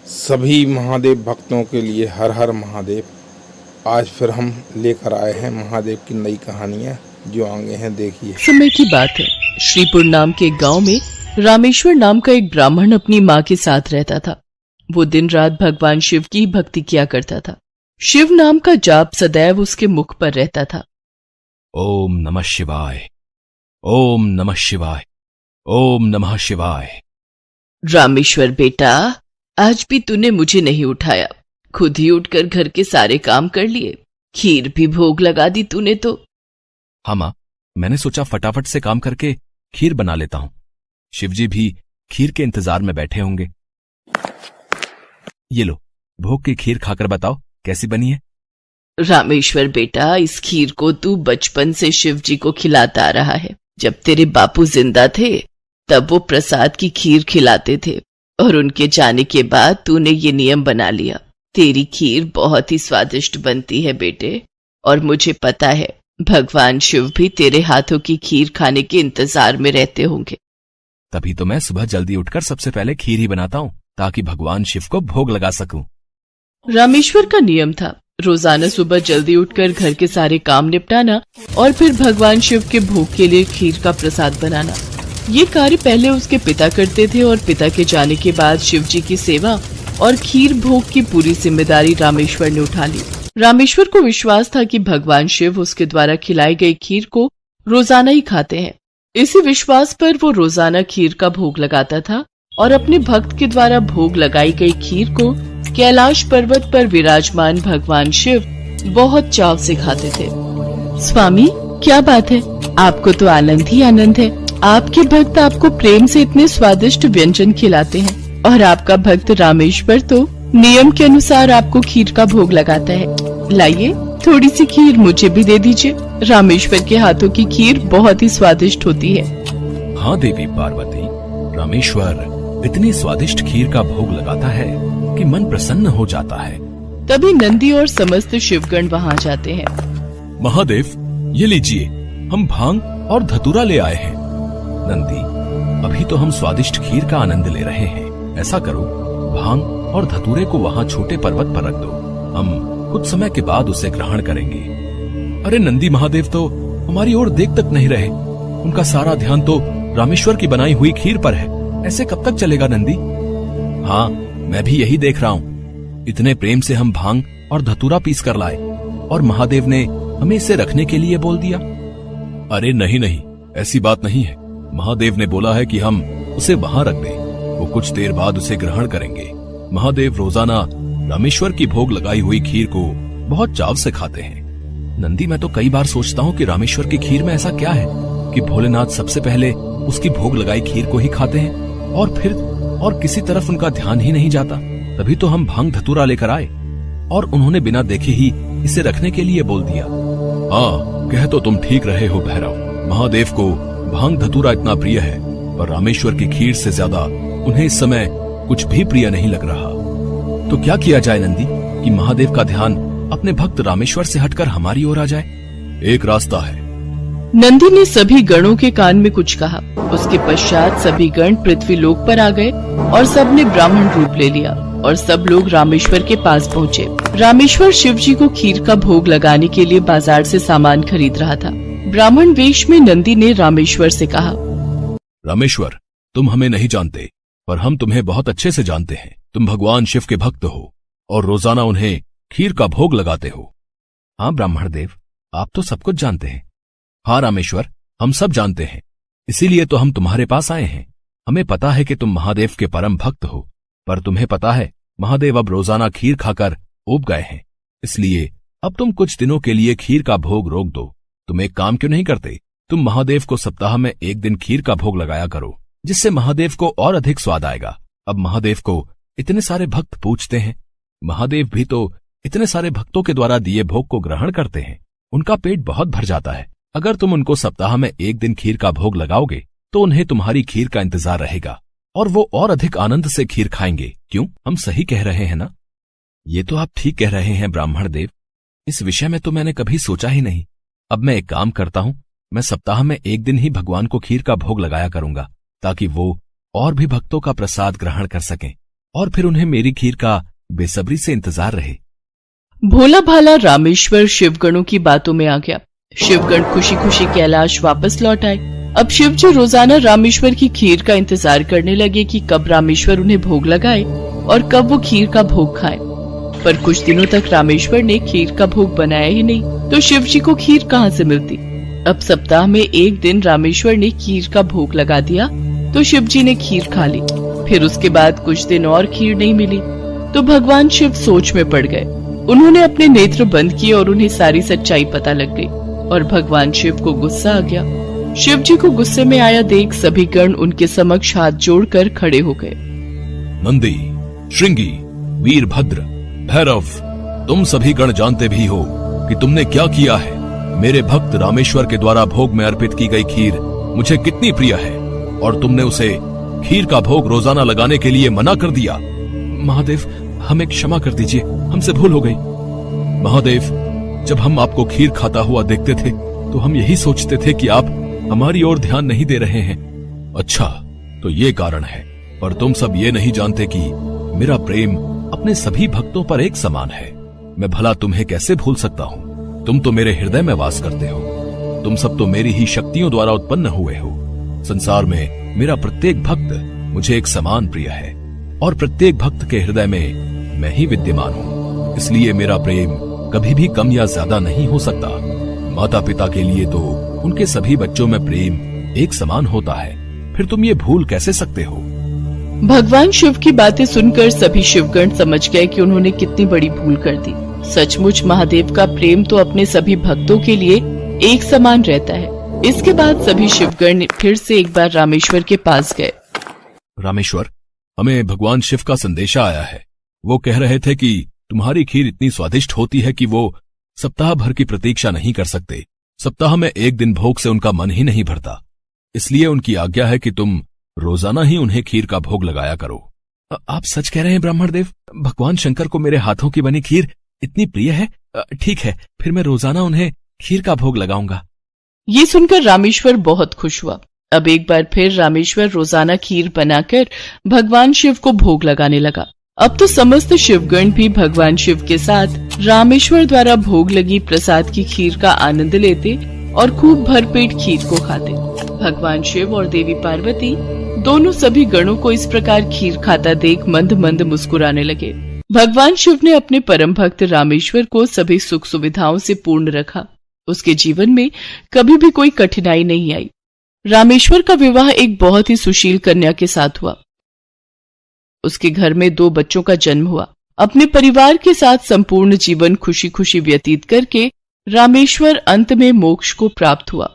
सभी महादेव भक्तों के लिए हर हर महादेव। आज फिर हम लेकर आए हैं महादेव की नई कहानियां जो आगे हैं, देखिए। समय की बात है। श्रीपुर नाम के एक गांव में रामेश्वर नाम का एक ब्राह्मण अपनी माँ के साथ रहता था। वो दिन रात भगवान शिव की भक्ति किया करता था। शिव नाम का जाप सदैव उसके मुख पर रहता था। ओम नमः शिवाय, ओम नमः शिवाय, ओम नमः शिवाय। रामेश्वर बेटा, आज भी तूने मुझे नहीं उठाया। खुद ही उठकर घर के सारे काम कर लिए, खीर भी भोग लगा दी तूने तो। हाँ माँ, मैंने सोचा फटाफट से काम करके खीर बना लेता हूं। शिवजी भी खीर के इंतजार में बैठे होंगे। ये लो, भोग की खीर खाकर बताओ कैसी बनी है। रामेश्वर बेटा, इस खीर को तू बचपन से शिवजी को खिलाता आ रहा है। जब तेरे बापू जिंदा थे तब वो प्रसाद की खीर खिलाते थे और उनके जाने के बाद तूने ये नियम बना लिया। तेरी खीर बहुत ही स्वादिष्ट बनती है बेटे, और मुझे पता है भगवान शिव भी तेरे हाथों की खीर खाने के इंतजार में रहते होंगे। तभी तो मैं सुबह जल्दी उठकर सबसे पहले खीर ही बनाता हूँ ताकि भगवान शिव को भोग लगा सकूं। रामेश्वर का नियम था रोजाना सुबह जल्दी उठकर घर के सारे काम निपटाना और फिर भगवान शिव के भोग के लिए खीर का प्रसाद बनाना। ये कार्य पहले उसके पिता करते थे और पिता के जाने के बाद शिव जी की सेवा और खीर भोग की पूरी जिम्मेदारी रामेश्वर ने उठा ली। रामेश्वर को विश्वास था कि भगवान शिव उसके द्वारा खिलाई गई खीर को रोजाना ही खाते हैं। इसी विश्वास पर वो रोजाना खीर का भोग लगाता था और अपने भक्त के द्वारा भोग लगाई गई खीर को कैलाश पर्वत पर विराजमान भगवान शिव बहुत चाव से खाते थे। स्वामी, क्या बात है, आपको तो आनंद ही आनंद है। आपके भक्त आपको प्रेम से इतने स्वादिष्ट व्यंजन खिलाते हैं और आपका भक्त रामेश्वर तो नियम के अनुसार आपको खीर का भोग लगाता है। लाइए, थोड़ी सी खीर मुझे भी दे दीजिए। रामेश्वर के हाथों की खीर बहुत ही स्वादिष्ट होती है। हाँ देवी पार्वती, रामेश्वर इतनी स्वादिष्ट खीर का भोग लगाता है कि मन प्रसन्न हो जाता है। तभी नंदी और समस्त शिवगण वहाँ जाते हैं। महादेव, ये लीजिए, हम भांग और धतूरा ले आए हैं। नंदी, अभी तो हम स्वादिष्ट खीर का आनंद ले रहे हैं। ऐसा करो, भांग और धतूरे को वहाँ छोटे पर्वत पर रख दो। हम कुछ समय के बाद उसे ग्रहण करेंगे। अरे नंदी महादेव तो हमारी ओर देख तक नहीं रहे। उनका सारा ध्यान तो रामेश्वर की बनाई हुई खीर पर है। ऐसे कब तक चलेगा नंदी? हाँ, मैं भी यही देख रहा हूँ। इतने प्रेम से हम भांग और धतूरा पीस कर लाए और महादेव ने हमें इसे रखने के लिए बोल दिया। अरे नहीं नहीं, ऐसी बात नहीं है। महादेव ने बोला है कि हम उसे वहां रख दें। वो कुछ देर बाद उसे ग्रहण करेंगे। महादेव रोजाना रामेश्वर की भोग लगाई हुई खीर को बहुत चाव से खाते हैं। नंदी, मैं तो कई बार सोचता हूँ कि रामेश्वर की खीर में ऐसा क्या है कि भोलेनाथ सबसे पहले उसकी भोग लगाई खीर को ही खाते हैं और फिर और किसी तरफ उनका ध्यान ही नहीं जाता। तभी तो हम भांग धतूरा लेकर आए और उन्होंने बिना देखे ही इसे रखने के लिए बोल दिया। हाँ, कह तो तुम ठीक रहे हो भैरव। महादेव को भांग धतूरा इतना प्रिय है, पर रामेश्वर की खीर से ज्यादा उन्हें इस समय कुछ भी प्रिय नहीं लग रहा। तो क्या किया जाए नंदी कि महादेव का ध्यान अपने भक्त रामेश्वर से हटकर हमारी ओर आ जाए? एक रास्ता है। नंदी ने सभी गणों के कान में कुछ कहा। उसके पश्चात सभी गण पृथ्वी लोक पर आ गए और सबने ब्राह्मण रूप ले लिया और सब लोग रामेश्वर के पास पहुँचे। रामेश्वर शिवजी को खीर का भोग लगाने के लिए बाजार से सामान खरीद रहा था। ब्राह्मण वेश में नंदी ने रामेश्वर से कहा, रामेश्वर, तुम हमें नहीं जानते, पर हम तुम्हें बहुत अच्छे से जानते हैं। तुम भगवान शिव के भक्त हो और रोजाना उन्हें खीर का भोग लगाते हो। हाँ ब्राह्मण देव, आप तो सब कुछ जानते हैं। हाँ रामेश्वर, हम सब जानते हैं, इसीलिए तो हम तुम्हारे पास आए हैं। हमें पता है कि तुम महादेव के परम भक्त हो, पर तुम्हें पता है महादेव अब रोजाना खीर खाकर ऊब गए हैं। इसलिए अब तुम कुछ दिनों के लिए खीर का भोग रोक दो। तुम एक काम क्यों नहीं करते? तुम महादेव को सप्ताह में एक दिन खीर का भोग लगाया करो, जिससे महादेव को और अधिक स्वाद आएगा। अब महादेव को इतने सारे भक्त पूजते हैं। महादेव भी तो इतने सारे भक्तों के द्वारा दिए भोग को ग्रहण करते हैं। उनका पेट बहुत भर जाता है। अगर तुम उनको सप्ताह में एक दिन खीर का भोग लगाओगे तो उन्हें तुम्हारी खीर का इंतजार रहेगा और वो और अधिक आनंद से खीर खाएंगे। क्यों, हम सही कह रहे हैं ना? ये तो आप ठीक कह रहे हैं ब्राह्मण देव। इस विषय में तो मैंने कभी सोचा ही नहीं। अब मैं एक काम करता हूँ, मैं सप्ताह में एक दिन ही भगवान को खीर का भोग लगाया करूंगा ताकि वो और भी भक्तों का प्रसाद ग्रहण कर सकें। और फिर उन्हें मेरी खीर का बेसब्री से इंतजार रहे। भोला भाला रामेश्वर शिवगणों की बातों में आ गया। शिवगण खुशी खुशी कैलाश वापस लौट आए। अब शिव जी रोजाना रामेश्वर की खीर का इंतजार करने लगे कि कब रामेश्वर उन्हें भोग लगाए और कब वो खीर का भोग खाए। पर कुछ दिनों तक रामेश्वर ने खीर का भोग बनाया ही नहीं, तो शिव जी को खीर कहाँ से मिलती। अब सप्ताह में एक दिन रामेश्वर ने खीर का भोग लगा दिया तो शिव जी ने खीर खा ली। फिर उसके बाद कुछ दिन और खीर नहीं मिली तो भगवान शिव सोच में पड़ गए। उन्होंने अपने नेत्र बंद किए और उन्हें सारी सच्चाई पता लग गई और भगवान शिव को गुस्सा आ गया। शिव जी को गुस्से में आया देख सभी गण उनके समक्ष हाथ जोड़कर खड़े हो गए। नंदी, श्रृंगी, वीरभद्र, भैरव, तुम सभी गण जानते भी हो कि तुमने क्या किया है। मेरे भक्त रामेश्वर के द्वारा भोग में अर्पित की गई खीर मुझे कितनी प्रिय है और तुमने उसे खीर का भोग रोजाना लगाने के लिए मना कर दिया। महादेव, हमें क्षमा कर दीजिए, हमसे भूल हो गई। महादेव, जब हम आपको खीर खाता हुआ देखते थे तो हम यही सोचते थे कि आप हमारी ओर ध्यान नहीं दे रहे हैं। अच्छा, तो ये कारण है। पर तुम सब ये नहीं जानते कि मेरा प्रेम अपने सभी भक्तों पर एक समान है। मैं भला तुम्हें कैसे भूल सकता हूँ। तुम तो मेरे हृदय में वास करते हो। तुम सब तो मेरी ही शक्तियों द्वारा उत्पन्न हुए हो। संसार में मेरा प्रत्येक भक्त मुझे एक समान प्रिय है और प्रत्येक भक्त के हृदय में मैं ही विद्यमान हूँ। इसलिए मेरा प्रेम कभी भी कम या ज्यादा नहीं हो सकता। माता पिता के लिए तो उनके सभी बच्चों में प्रेम एक समान होता है, फिर तुम ये भूल कैसे सकते हो। भगवान शिव की बातें सुनकर सभी शिवगण समझ गए कि उन्होंने कितनी बड़ी भूल कर दी। सचमुच महादेव का प्रेम तो अपने सभी भक्तों के लिए एक समान रहता है। इसके बाद सभी शिवगण फिर से एक बार रामेश्वर के पास गए। रामेश्वर, हमें भगवान शिव का संदेशा आया है। वो कह रहे थे कि तुम्हारी खीर इतनी स्वादिष्ट होती है कि वो सप्ताह भर की प्रतीक्षा नहीं कर सकते। सप्ताह में एक दिन भोग से उनका मन ही नहीं भरता। इसलिए उनकी आज्ञा है कि तुम रोजाना ही उन्हें खीर का भोग लगाया करो। आप सच कह रहे हैं ब्राह्मण देव। भगवान शंकर को मेरे हाथों की बनी खीर इतनी प्रिय है। ठीक है, फिर मैं रोजाना उन्हें खीर का भोग लगाऊंगा। ये सुनकर रामेश्वर बहुत खुश हुआ। अब एक बार फिर रामेश्वर रोजाना खीर बनाकर भगवान शिव को भोग लगाने लगा। अब तो समस्त शिवगण भी भगवान शिव के साथ रामेश्वर द्वारा भोग लगी प्रसाद की खीर का आनंद लेते और खूब भरपेट खीर को खाते। भगवान शिव और देवी पार्वती दोनों सभी गणों को इस प्रकार खीर खाता देख मंद मंद मुस्कुराने लगे। भगवान शिव ने अपने परम भक्त रामेश्वर को सभी सुख सुविधाओं से पूर्ण रखा। उसके जीवन में कभी भी कोई कठिनाई नहीं आई। रामेश्वर का विवाह एक बहुत ही सुशील कन्या के साथ हुआ। उसके घर में 2 बच्चों का जन्म हुआ। अपने परिवार के साथ संपूर्ण जीवन खुशी खुशी व्यतीत करके रामेश्वर अंत में मोक्ष को प्राप्त हुआ।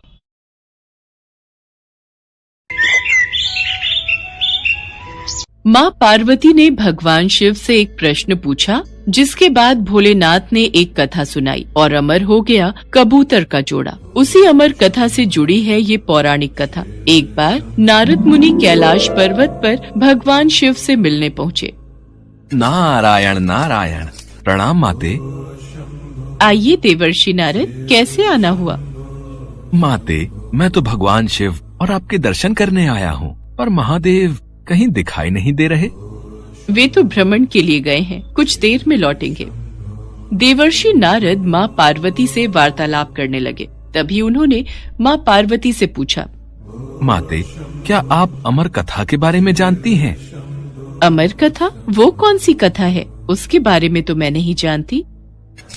मां पार्वती ने भगवान शिव से एक प्रश्न पूछा, जिसके बाद भोलेनाथ ने एक कथा सुनाई और अमर हो गया कबूतर का जोड़ा। उसी अमर कथा से जुड़ी है ये पौराणिक कथा। एक बार नारद मुनि कैलाश पर्वत पर भगवान शिव से मिलने पहुँचे। नारायण नारायण, प्रणाम माते। आइए देवर्षि नारद, कैसे आना हुआ? माते, मैं तो भगवान शिव और आपके दर्शन करने आया हूँ, पर महादेव कहीं दिखाई नहीं दे रहे। वे तो भ्रमण के लिए गए हैं, कुछ देर में लौटेंगे। देवर्षि नारद माँ पार्वती से वार्तालाप करने लगे। तभी उन्होंने माँ पार्वती से पूछा, माते, क्या आप अमर कथा के बारे में जानती हैं? अमर कथा? वो कौन सी कथा है? उसके बारे में तो मैं नहीं जानती।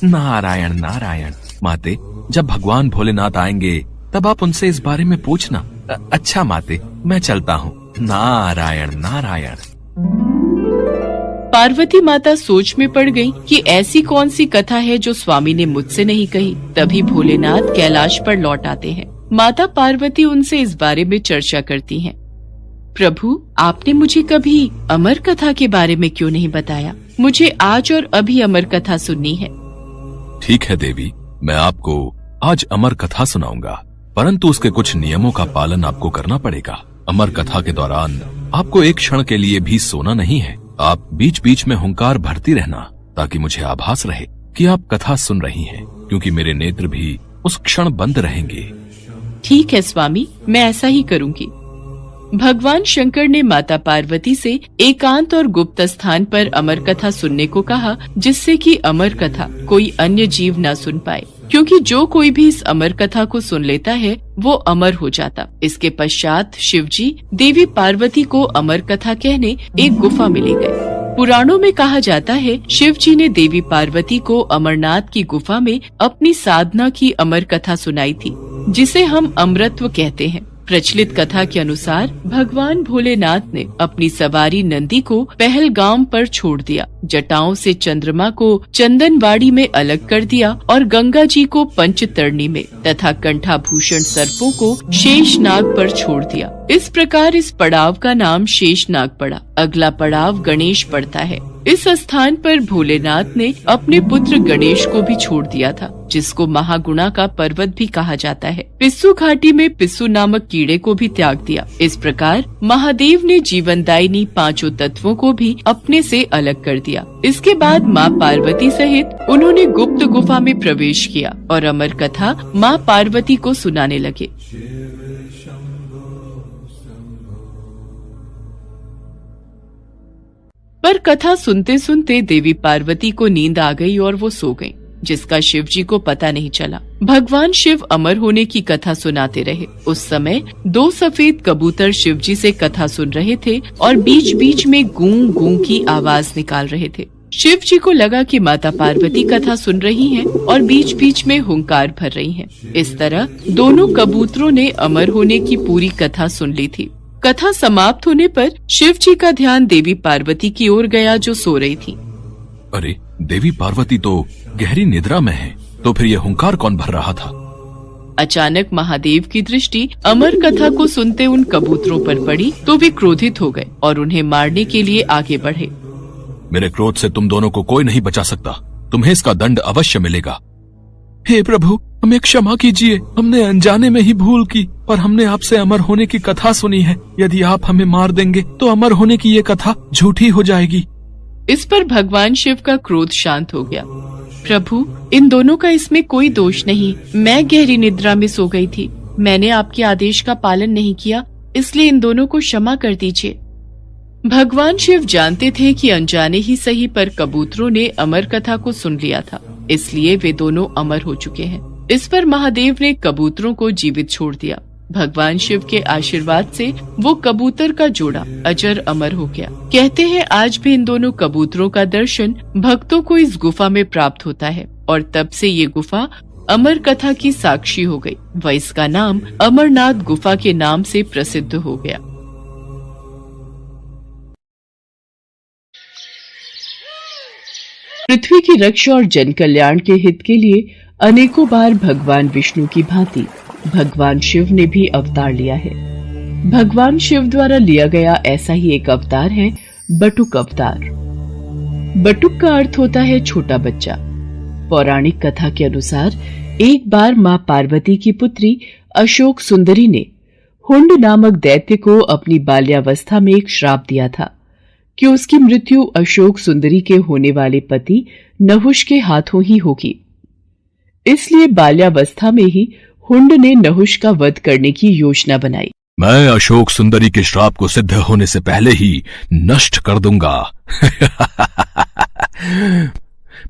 नारायण नारायण, माते, जब भगवान भोलेनाथ आएंगे तब आप उनसे इस बारे में पूछना। अच्छा माते, मैं चलता हूँ। नारायण नारायण। पार्वती माता सोच में पड़ गई कि ऐसी कौन सी कथा है जो स्वामी ने मुझसे नहीं कही। तभी भोलेनाथ कैलाश पर लौट आते हैं। माता पार्वती उनसे इस बारे में चर्चा करती हैं। प्रभु, आपने मुझे कभी अमर कथा के बारे में क्यों नहीं बताया? मुझे आज और अभी अमर कथा सुननी है। ठीक है देवी, मैं आपको आज अमर कथा सुनाऊंगा, परंतु उसके कुछ नियमों का पालन आपको करना पड़ेगा। अमर कथा के दौरान आपको एक क्षण के लिए भी सोना नहीं है। आप बीच बीच में हुंकार भरती रहना, ताकि मुझे आभास रहे कि आप कथा सुन रही हैं, क्योंकि मेरे नेत्र भी उस क्षण बंद रहेंगे। ठीक है स्वामी, मैं ऐसा ही करूंगी। भगवान शंकर ने माता पार्वती से एकांत और गुप्त स्थान पर अमर कथा सुनने को कहा, जिससे कि अमर कथा कोई अन्य जीव न सुन पाए, क्योंकि जो कोई भी इस अमर कथा को सुन लेता है वो अमर हो जाता। इसके पश्चात शिवजी देवी पार्वती को अमर कथा कहने एक गुफा में ले गए। पुराणों में कहा जाता है शिव जी ने देवी पार्वती को अमरनाथ की गुफा में अपनी साधना की अमर कथा सुनाई थी, जिसे हम अमृतत्व कहते हैं। प्रचलित कथा के अनुसार भगवान भोलेनाथ ने अपनी सवारी नंदी को पहलगाम पर छोड़ दिया, जटाओं से चंद्रमा को चंदनवाड़ी में अलग कर दिया और गंगा जी को पंचतरणी में तथा कंठाभूषण सर्पों को शेषनाग पर छोड़ दिया। इस प्रकार इस पड़ाव का नाम शेषनाग पड़ा। अगला पड़ाव गणेश पड़ता है। इस स्थान पर भोलेनाथ ने अपने पुत्र गणेश को भी छोड़ दिया था, जिसको महागुणा का पर्वत भी कहा जाता है। पिस्सू घाटी में पिस्सू नामक कीड़े को भी त्याग दिया। इस प्रकार महादेव ने जीवनदायिनी पांचों तत्वों को भी अपने से अलग कर दिया। इसके बाद माँ पार्वती सहित उन्होंने गुप्त गुफा में प्रवेश किया और अमर कथा माँ पार्वती को सुनाने लगे। पर कथा सुनते सुनते देवी पार्वती को नींद आ गई और वो सो गईं, जिसका शिव जी को पता नहीं चला। भगवान शिव अमर होने की कथा सुनाते रहे। उस समय 2 सफेद कबूतर शिव जी से कथा सुन रहे थे और बीच बीच में गूं गूं की आवाज निकाल रहे थे। शिव जी को लगा कि माता पार्वती कथा सुन रही हैं और बीच बीच में हुंकार भर रही हैं। इस तरह दोनों कबूतरों ने अमर होने की पूरी कथा सुन ली थी। कथा समाप्त होने पर शिव जी का ध्यान देवी पार्वती की ओर गया, जो सो रही थी। अरे, देवी पार्वती तो गहरी निद्रा में है, तो फिर ये हुंकार कौन भर रहा था? अचानक महादेव की दृष्टि अमर कथा को सुनते उन कबूतरों पर पड़ी तो वे क्रोधित हो गए और उन्हें मारने के लिए आगे बढ़े। मेरे क्रोध से तुम दोनों को कोई नहीं बचा सकता। तुम्हें इसका दंड अवश्य मिलेगा। हे प्रभु, हमें क्षमा कीजिए। हमने अनजाने में ही भूल की, पर हमने आपसे अमर होने की कथा सुनी है। यदि आप हमें मार देंगे तो अमर होने की ये कथा झूठी हो जाएगी। इस पर भगवान शिव का क्रोध शांत हो गया। प्रभु, इन दोनों का इसमें कोई दोष नहीं। मैं गहरी निद्रा में सो गई थी। मैंने आपके आदेश का पालन नहीं किया, इसलिए इन दोनों को क्षमा कर दीजिए। भगवान शिव जानते थे कि अनजाने ही सही पर कबूतरों ने अमर कथा को सुन लिया था, इसलिए वे दोनों अमर हो चुके हैं। इस पर महादेव ने कबूतरों को जीवित छोड़ दिया। भगवान शिव के आशीर्वाद से वो कबूतर का जोड़ा अजर अमर हो गया। कहते हैं आज भी इन दोनों कबूतरों का दर्शन भक्तों को इस गुफा में प्राप्त होता है और तब से ये गुफा अमर कथा की साक्षी हो गई व इसका नाम अमरनाथ गुफा के नाम से प्रसिद्ध हो गया। पृथ्वी की रक्षा और जन कल्याण के हित के लिए अनेकों बार भगवान विष्णु की भांति भगवान शिव ने भी अवतार लिया है। भगवान शिव द्वारा लिया गया ऐसा ही एक अवतार है बटुक अवतार। बटुक का अर्थ होता है छोटा बच्चा। पौराणिक कथा के अनुसार एक बार माँ पार्वती की पुत्री अशोक सुंदरी ने हुंड नामक दैत्य को अपनी बाल्यावस्था में एक श्राप दिया था कि उसकी मृत्यु अशोक सुंदरी के होने वाले पति नहुष के हाथों ही होगी। इसलिए बाल्यावस्था में ही हुंड ने नहुष का वध करने की योजना बनाई। मैं अशोक सुंदरी के श्राप को सिद्ध होने से पहले ही नष्ट कर दूंगा।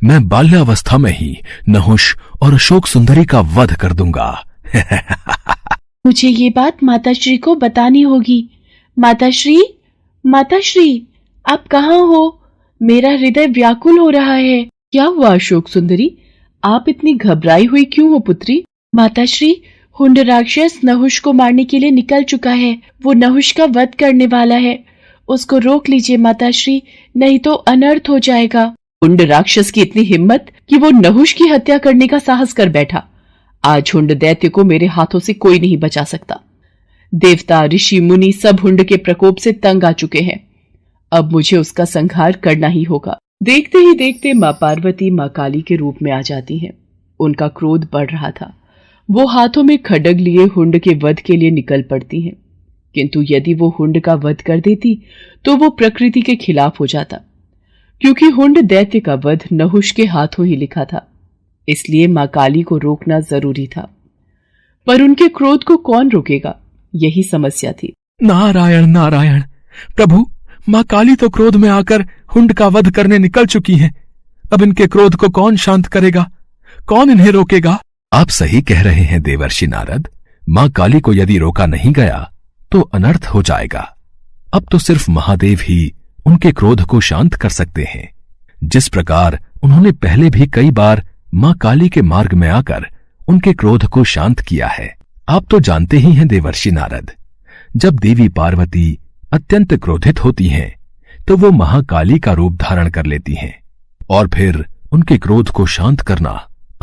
मैं बाल्यावस्था में ही नहुष और अशोक सुंदरी का वध कर दूंगा। मुझे ये बात माताश्री को बतानी होगी। माताश्री, माताश्री, आप कहाँ हो? मेरा हृदय व्याकुल हो रहा है। क्या हुआ अशोक सुंदरी? आप इतनी घबराई हुई क्यों हो पुत्री? माताश्री, हुंड राक्षस नहुष को मारने के लिए निकल चुका है। वो नहुष का वध करने वाला है। उसको रोक लीजिए माताश्री, नहीं तो अनर्थ हो जाएगा। हुंड राक्षस की इतनी हिम्मत कि वो नहुष की हत्या करने का साहस कर बैठा। आज हुंड दैत्य को मेरे हाथों से कोई नहीं बचा सकता। देवता, ऋषि, मुनि सब हुंड के प्रकोप से तंग आ चुके हैं। अब मुझे उसका संहार करना ही होगा। देखते ही देखते माँ पार्वती माँ काली के रूप में आ जाती हैं। उनका क्रोध बढ़ रहा था। वो हाथों में खड्ग लिए हुंड के वध के लिए निकल पड़ती हैं। किंतु यदि वो हुंड का वध कर देती तो वो प्रकृति के खिलाफ हो जाता, क्योंकि हुंड दैत्य का वध नहुष के हाथों ही लिखा था। इसलिए माँ काली को रोकना जरूरी था। पर उनके क्रोध को कौन रोकेगा, यही समस्या थी। नारायण नारायण। प्रभु, माँ काली तो क्रोध में आकर हुंड का वध करने निकल चुकी हैं। अब इनके क्रोध को कौन शांत करेगा? कौन इन्हें रोकेगा? आप सही कह रहे हैं देवर्षि नारद। माँ काली को यदि रोका नहीं गया तो अनर्थ हो जाएगा। अब तो सिर्फ महादेव ही उनके क्रोध को शांत कर सकते हैं, जिस प्रकार उन्होंने पहले भी कई बार माँ काली के मार्ग में आकर उनके क्रोध को शांत किया है। आप तो जानते ही हैं देवर्षि नारद, जब देवी पार्वती अत्यंत क्रोधित होती हैं तो वो महाकाली का रूप धारण कर लेती हैं और फिर उनके क्रोध को शांत करना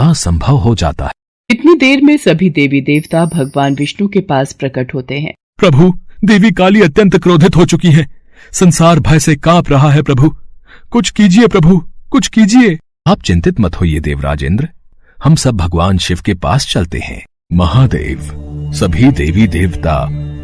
असंभव हो जाता है। इतनी देर में सभी देवी देवता भगवान विष्णु के पास प्रकट होते हैं। प्रभु, देवी काली अत्यंत क्रोधित हो चुकी हैं। संसार भय से कांप रहा है। प्रभु, कुछ कीजिए। प्रभु, कुछ कीजिए। आप चिंतित मत होइए देवराजेंद्र, हम सब भगवान शिव के पास चलते हैं। महादेव, सभी देवी देवता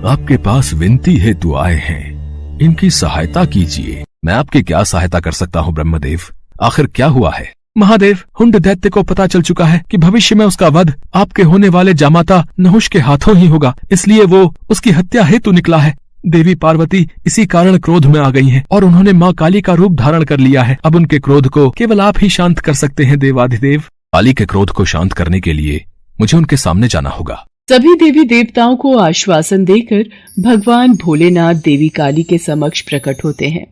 आपके पास विनती हेतु आए हैं, इनकी सहायता कीजिए। मैं आपकी क्या सहायता कर सकता हूँ ब्रह्मदेव? आखिर क्या हुआ है? महादेव, हुंड दैत्य को पता चल चुका है कि भविष्य में उसका वध आपके होने वाले जामाता नहुष के हाथों ही होगा, इसलिए वो उसकी हत्या हेतु निकला है। देवी पार्वती इसी कारण क्रोध में आ गई हैं और उन्होंने माँ काली का रूप धारण कर लिया है। अब उनके क्रोध को केवल आप ही शांत कर सकते हैं देवाधिदेव। काली के क्रोध को शांत करने के लिए मुझे उनके सामने जाना होगा। सभी देवी देवताओं को आश्वासन देकर भगवान भोलेनाथ देवी काली के समक्ष प्रकट होते हैं।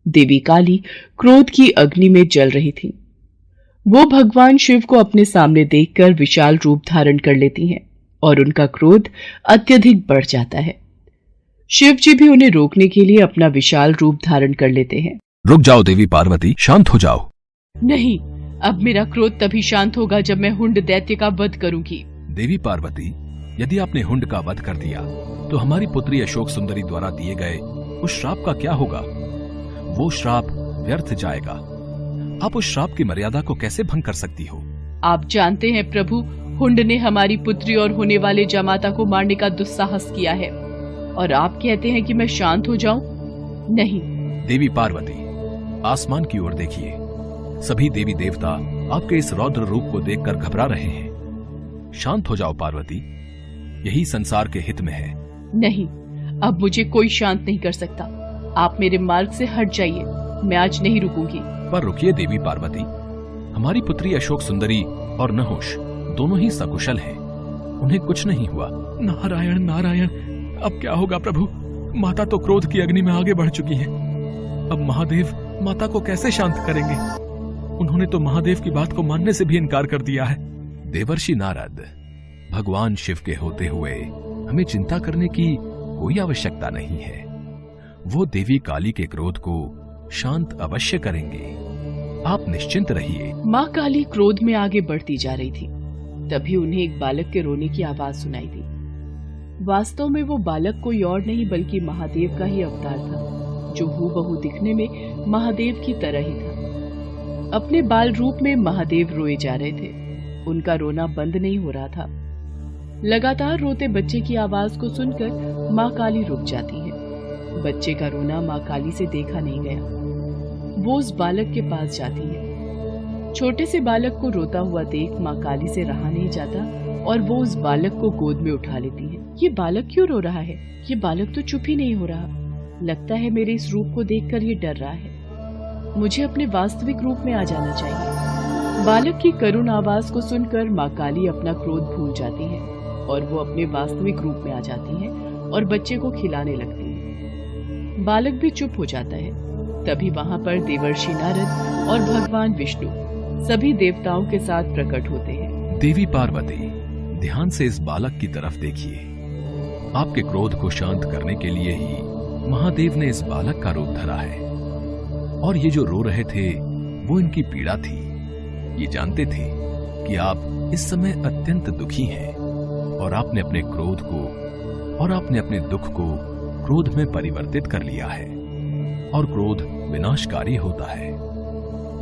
देवी काली क्रोध की अग्नि में जल रही थी। वो भगवान शिव को अपने सामने देखकर विशाल रूप धारण कर लेती हैं और उनका क्रोध अत्यधिक बढ़ जाता है। शिव जी भी उन्हें रोकने के लिए अपना विशाल रूप धारण कर लेते हैं। रुक जाओ देवी पार्वती, शांत हो जाओ। नहीं, अब मेरा क्रोध तभी शांत होगा जब मैं हुंड दैत्य का वध करूंगी। देवी पार्वती, यदि आपने हुंड का वध कर दिया तो हमारी पुत्री अशोक सुंदरी द्वारा दिए गए उस श्राप का क्या होगा? वो श्राप व्यर्थ जाएगा। आप उस श्राप की मर्यादा को कैसे भंग कर सकती हो? आप जानते हैं प्रभु, हुंड ने हमारी पुत्री और होने वाले जामाता को मारने का दुस्साहस किया है और आप कहते हैं कि मैं शांत हो जाऊं? नहीं। देवी पार्वती, आसमान की ओर देखिए। सभी देवी देवता आपके इस रौद्र रूप को देखकर घबरा रहे हैं। शांत हो जाओ पार्वती, यही संसार के हित में है। नहीं, अब मुझे कोई शांत नहीं कर सकता। आप मेरे मार्ग से हट जाइए, मैं आज नहीं रुकूंगी। पर रुकिए देवी पार्वती, हमारी पुत्री अशोक सुंदरी और नहुष दोनों ही सकुशल हैं, उन्हें कुछ नहीं हुआ। नारायण नारायण, अब क्या होगा प्रभु? माता तो क्रोध की अग्नि में आगे बढ़ चुकी हैं। अब महादेव माता को कैसे शांत करेंगे? उन्होंने तो महादेव की बात को मानने से भी इनकार कर दिया है। देवर्षि नारद, भगवान शिव के होते हुए हमें चिंता करने की कोई आवश्यकता नहीं है। वो देवी काली के क्रोध को शांत अवश्य करेंगे, आप निश्चिंत रहिए। माँ काली क्रोध में आगे बढ़ती जा रही थी। तभी उन्हें एक बालक के रोने की आवाज सुनाई दी। वास्तव में वो बालक कोई और नहीं बल्कि महादेव का ही अवतार था, जो हूबहू दिखने में महादेव की तरह ही था। अपने बाल रूप में महादेव रोए जा रहे थे। उनका रोना बंद नहीं हो रहा था। लगातार रोते बच्चे की आवाज को सुनकर माँ काली रुक जाती है। बच्चे का रोना माँ काली से देखा नहीं गया। वो उस बालक के पास जाती है। छोटे से बालक को रोता हुआ देख माँ काली से रहा नहीं जाता और वो उस बालक को गोद में उठा लेती है। ये बालक क्यों रो रहा है? ये बालक तो चुप ही नहीं हो रहा। लगता है मेरे इस रूप को देखकर ये डर रहा है। मुझे अपने वास्तविक रूप में आ जाना चाहिए। बालक की करुण आवाज को सुनकर माँ काली अपना क्रोध भूल जाती है और वो अपने वास्तविक रूप में आ जाती है और बच्चे को खिलाने लगती है। बालक भी चुप हो जाता है। तभी वहां पर देवर्षि नारद और भगवान विष्णु सभी देवताओं के साथ प्रकट होते हैं। देवी पार्वती, ध्यान से इस बालक की तरफ देखिए। आपके क्रोध को शांत करने के लिए ही महादेव ने इस बालक का रूप धरा है और ये जो रो रहे थे वो इनकी पीड़ा थी। ये जानते थे कि आप इस समय अत्यंत दुखी हैं और आपने अपने क्रोध को और आपने अपने दुख को क्रोध में परिवर्तित कर लिया है और क्रोध विनाशकारी होता है।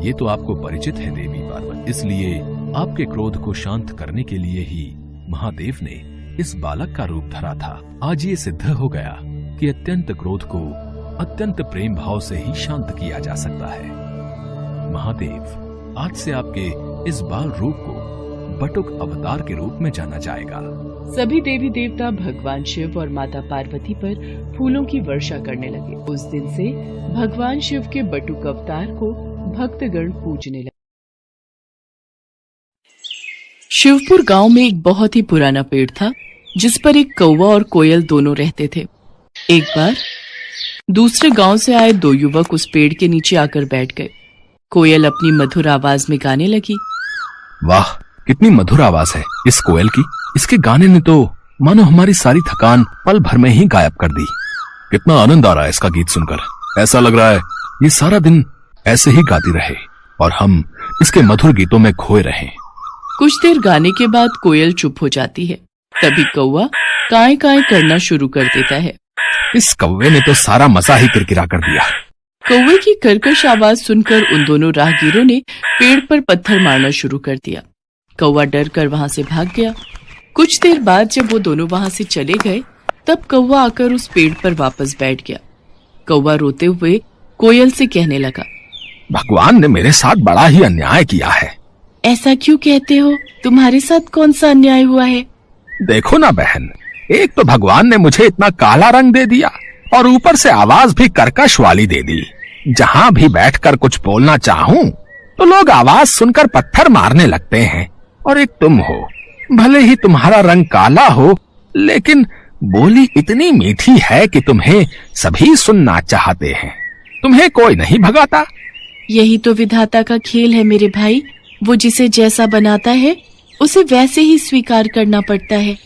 ये तो आपको परिचित है देवी पार्वती, इसलिए आपके क्रोध को शांत करने के लिए ही महादेव ने इस बालक का रूप धरा था। आज ये सिद्ध हो गया कि अत्यंत क्रोध को अत्यंत प्रेम भाव से ही शांत किया जा सकता है। महादेव, आज से आपके इस बाल रूप को बटुक अवतार के रूप में जाना जाएगा। सभी देवी देवता भगवान शिव और माता पार्वती पर फूलों की वर्षा करने लगे। उस दिन से भगवान शिव के बटुक अवतार को भक्तगण पूजने लगे। शिवपुर गांव में एक बहुत ही पुराना पेड़ था, जिस पर एक कौवा और कोयल दोनों रहते थे। एक बार दूसरे गांव से आए दो युवक उस पेड़ के नीचे आकर बैठ गए। कोयल अपनी मधुर आवाज में गाने लगी। वाह, कितनी मधुर आवाज है इस कोयल की। इसके गाने ने तो मानो हमारी सारी थकान पल भर में ही गायब कर दी। कितना आनंद आ रहा है इसका गीत सुनकर। ऐसा लग रहा है ये सारा दिन ऐसे ही गाती रहे और हम इसके मधुर गीतों में खोए रहें। कुछ देर गाने के बाद कोयल चुप हो जाती है। तभी कौवा काए काए करना शुरू कर देता है। इस कौवे ने तो सारा मजा ही किरकिरा कर दिया। कौवे की कर्कश आवाज सुनकर उन दोनों राहगीरों ने पेड़ पर पत्थर मारना शुरू कर दिया। कौवा डर कर वहां से भाग गया। कुछ देर बाद जब वो दोनों वहां से चले गए, तब कौवा आकर उस पेड़ पर वापस बैठ गया। कौवा रोते हुए कोयल से कहने लगा, भगवान ने मेरे साथ बड़ा ही अन्याय किया है। ऐसा क्यों कहते हो? तुम्हारे साथ कौन सा अन्याय हुआ है? देखो ना बहन, एक तो भगवान ने मुझे इतना काला रंग दे दिया और ऊपर से आवाज भी कर्कश वाली दे दी। जहां भी बैठकर कुछ बोलना चाहूं तो लोग आवाज सुनकर पत्थर मारने लगते हैं। और एक तुम हो, भले ही तुम्हारा रंग काला हो, लेकिन बोली इतनी मीठी है कि तुम्हें सभी सुनना चाहते हैं। तुम्हें कोई नहीं भगाता। यही तो विधाता का खेल है मेरे भाई। वो जिसे जैसा बनाता है उसे वैसे ही स्वीकार करना पड़ता है।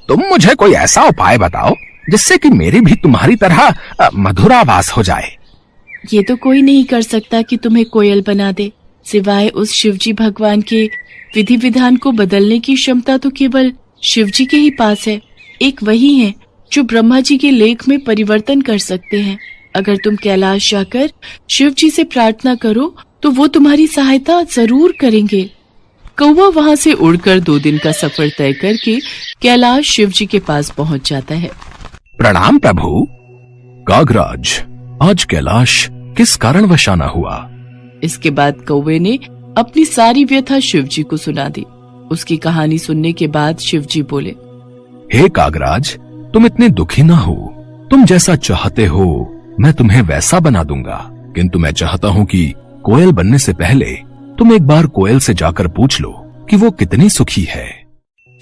तुम मुझे कोई ऐसा उपाय बताओ जिससे कि मेरी भी तुम्हारी तरह मधुर आवाज हो जाए। ये तो कोई नहीं कर सकता कि तुम्हें कोयल बना दे, सिवाय उस शिवजी भगवान के। विधि विधान को बदलने की क्षमता तो केवल शिवजी के ही पास है। एक वही है जो ब्रह्मा जी के लेख में परिवर्तन कर सकते हैं। अगर तुम कैलाश जाकर शिवजी से प्रार्थना करो तो वो तुम्हारी सहायता जरूर करेंगे। कौवा वहां से उड़कर 2 दिन का सफर तय करके कैलाश शिवजी के पास पहुंच जाता है। प्रणाम प्रभु। कागराज, आज कैलाश किस कारणवश आना हुआ? इसके बाद कौवे ने अपनी सारी व्यथा शिवजी को सुना दी। उसकी कहानी सुनने के बाद शिवजी बोले, हे कागराज, तुम इतने दुखी ना हो। तुम जैसा चाहते हो मैं तुम्हें वैसा बना दूंगा, किंतु मैं चाहता हूँ कि कोयल बनने से पहले तुम एक बार कोयल से जाकर पूछ लो कि वो कितनी सुखी है।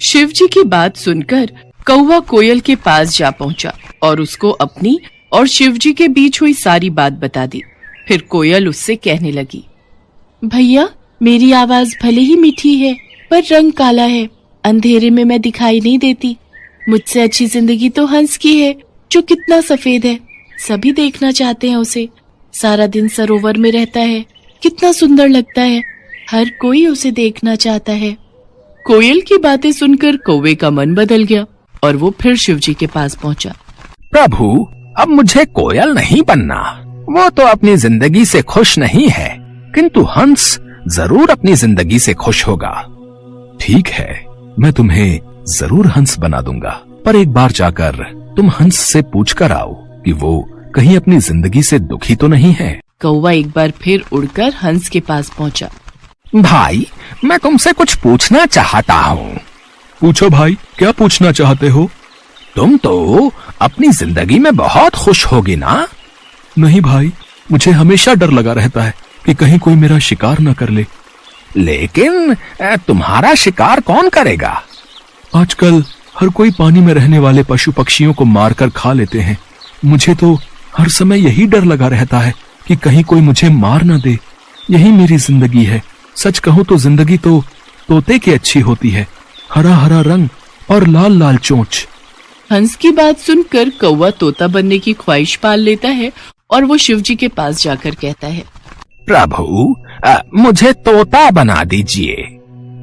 शिवजी की बात सुनकर कौवा कोयल के पास जा पहुंचा और उसको अपनी और शिवजी के बीच हुई सारी बात बता दी। फिर कोयल उससे कहने लगी, भैया, मेरी आवाज भले ही मीठी है पर रंग काला है। अंधेरे में मैं दिखाई नहीं देती। मुझसे अच्छी जिंदगी तो हंस की है, जो कितना सफेद है। सभी देखना चाहते हैं उसे। सारा दिन सरोवर में रहता है, कितना सुंदर लगता है। हर कोई उसे देखना चाहता है। कोयल की बातें सुनकर कौवे का मन बदल गया और वो फिर शिवजी के पास पहुंचा। प्रभु, अब मुझे कोयल नहीं बनना। वो तो अपनी जिंदगी से खुश नहीं है, किंतु हंस जरूर अपनी जिंदगी से खुश होगा। ठीक है, मैं तुम्हें जरूर हंस बना दूंगा, पर एक बार जाकर तुम हंस से पूछकर आओ कि वो कहीं अपनी जिंदगी से दुखी तो नहीं है। कौवा एक बार फिर उड़कर हंस के पास पहुंचा। भाई, मैं तुमसे कुछ पूछना चाहता हूँ। पूछो भाई, क्या पूछना चाहते हो? तुम तो अपनी जिंदगी में बहुत खुश होगी ना? नहीं भाई, मुझे हमेशा डर लगा रहता है कि कहीं कोई मेरा शिकार न कर ले। लेकिन तुम्हारा शिकार कौन करेगा? आजकल हर कोई पानी में रहने वाले पशु पक्षियों को मारकर खा लेते हैं। मुझे तो हर समय यही डर लगा रहता है कि कहीं कोई मुझे मार न दे। यही मेरी जिंदगी है। सच कहूं तो जिंदगी तो तोते की अच्छी होती है, हरा हरा रंग और लाल लाल चोंच। हंस की बात सुनकर कौवा तोता बनने की ख्वाहिश पाल लेता है और वो शिवजी के पास जाकर कहता है, प्रभु, मुझे तोता बना दीजिए।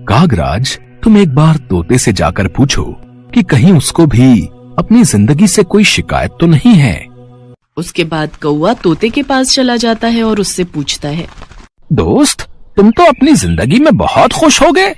कागराज, तुम एक बार तोते से जाकर पूछो कि कहीं उसको भी अपनी जिंदगी से कोई शिकायत तो नहीं है। उसके बाद कौवा तोते के पास चला जाता है और उससे पूछता है, दोस्त, तुम तो अपनी जिंदगी में बहुत खुश हो गए।